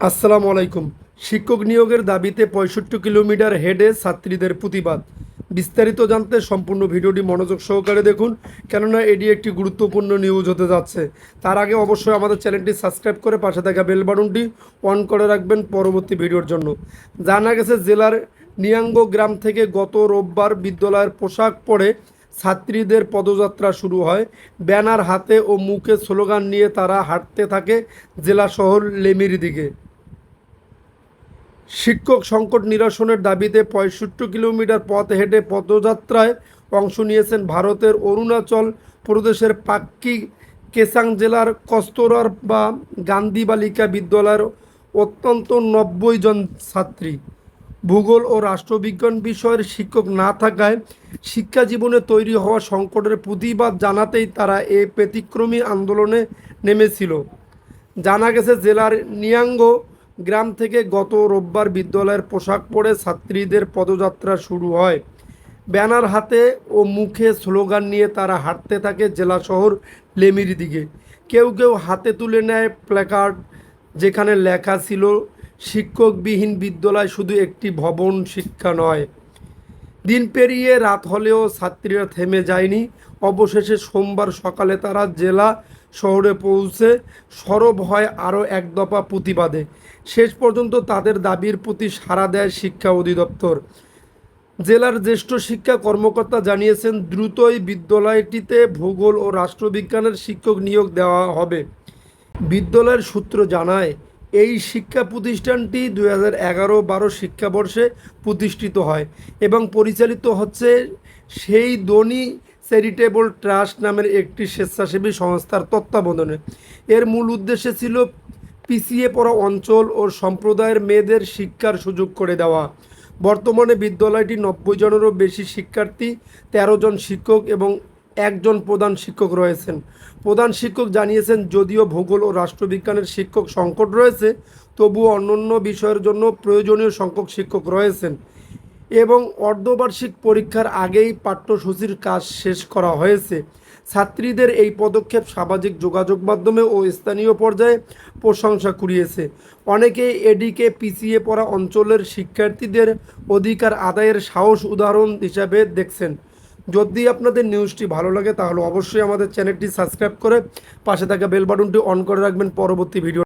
আসসালামু আলাইকুম। শিক্ষক নিয়োগের দাবিতে ৬৫ কিলোমিটার হেঁটে ছাত্রীদের প্রতিবাদ। বিস্তারিত জানতে সম্পূর্ণ ভিডিওটি মনোযোগ সহকারে দেখুন, কেননা এটি একটি গুরুত্বপূর্ণ নিউজ হতে যাচ্ছে। তার আগে অবশ্যই আমাদের চ্যানেলটি সাবস্ক্রাইব করে পাশে থাকা বেল বাটনটি অন করে রাখবেন পরবর্তী ভিডিওর জন্য। জানা গেছে জেলার নিয়াঙ্গ গ্রাম থেকে গত রোববার বিদ্যালয়ের পোশাক পরে ছাত্রীদের পদযাত্রা শুরু হয়। ব্যানার হাতে ও মুখে স্লোগান নিয়ে তারা হাঁটতে থাকে জেলা শহর লেমির দিকে। শিক্ষক সংকট নিরসনের দাবিতে ৬৫ কিলোমিটার পথ হেঁটে পদযাত্রায় অংশ নিয়েছেন ভারতের অরুণাচল প্রদেশের পাক্কি কেসাং জেলার কস্তরার বা গান্ধী বালিকা বিদ্যালয়ের অত্যন্ত ৯০ জন ছাত্রী। ভূগোল ও রাষ্ট্রবিজ্ঞান বিষয়ের শিক্ষক না থাকায় শিক্ষা জীবনে তৈরি হওয়া সংকটের প্রতিবাদ জানাতেই তারা এই ব্যতিক্রমী আন্দোলনে নেমেছিল। জানা গেছে জেলার নিয়াঙ্গ গ্রাম থেকে গত রোববার বিদ্যালয়ের পোশাক পরে ছাত্রীদের পদযাত্রা শুরু হয়। ব্যানার হাতে ও মুখে স্লোগান নিয়ে তারা হাঁটতে থাকে জেলা শহর লেমির দিকে। কেউ কেউ হাতে তুলে নেয় প্ল্যাকার্ড, যেখানে লেখা ছিল, শিক্ষকবিহীন বিদ্যালয় শুধু একটি ভবন শিক্ষা নয়। দিন পেরিয়ে রাত হলেও ছাত্রীরা থেমে যায়নি। অবশেষে সোমবার সকালে তারা জেলা শহরে পৌঁছে সরব হয় আরও এক দফা প্রতিবাদে। শেষ পর্যন্ত তাদের দাবির প্রতি সাড়া দেয় শিক্ষা অধিদপ্তর। জেলার জ্যেষ্ঠ শিক্ষা কর্মকর্তা জানিয়েছেন, দ্রুতই বিদ্যালয়টিতে ভূগোল ও রাষ্ট্রবিজ্ঞানের শিক্ষক নিয়োগ দেওয়া হবে। বিদ্যালয়ের সূত্র জানায়, এই শিক্ষা প্রতিষ্ঠানটি ২০১১-১২ শিক্ষাবর্ষে প্রতিষ্ঠিত হয় এবং পরিচালিত হচ্ছে সেই ধনী চ্যারিটেবল ট্রাস্ট নামের একটি স্বেচ্ছাসেবী সংস্থার তত্ত্বাবধানে। এর মূল উদ্দেশ্য ছিল পিছিয়ে পড়া অঞ্চল ও সম্প্রদায়ের মেয়েদের শিক্ষার সুযোগ করে দেওয়া। বর্তমানে বিদ্যালয়টি ৯০ জনেরও বেশি শিক্ষার্থী, ১৩ জন শিক্ষক এবং একজন প্রধান শিক্ষক রয়েছেন। প্রধান শিক্ষক জানিয়েছেন, যদিও ভূগোল ও রাষ্ট্রবিজ্ঞানের শিক্ষক সংকট রয়েছে, তবুও অন্যান্য বিষয়ের জন্য প্রয়োজনীয় সংখ্যক শিক্ষক রয়েছেন এবং অর্ধবার্ষিক পরীক্ষার আগেই পাঠ্যসূচির কাজ শেষ করা হয়েছে। ছাত্রীদের এই পদক্ষেপ সামাজিক যোগাযোগ মাধ্যমে ও স্থানীয় পর্যায়ে প্রশংসা কুড়িয়েছে। অনেকেই এটিকে পিছিয়ে পড়া অঞ্চলের শিক্ষার্থীদের অধিকার আদায়ের সাহস উদাহরণ হিসাবে দেখছেন। যদি আপনাদের নিউজটি ভালো লাগে তাহলে অবশ্যই আমাদের চ্যানেলটি সাবস্ক্রাইব করে পাশে থাকা বেল বাটনটি অন করে রাখবেন পরবর্তী ভিডিও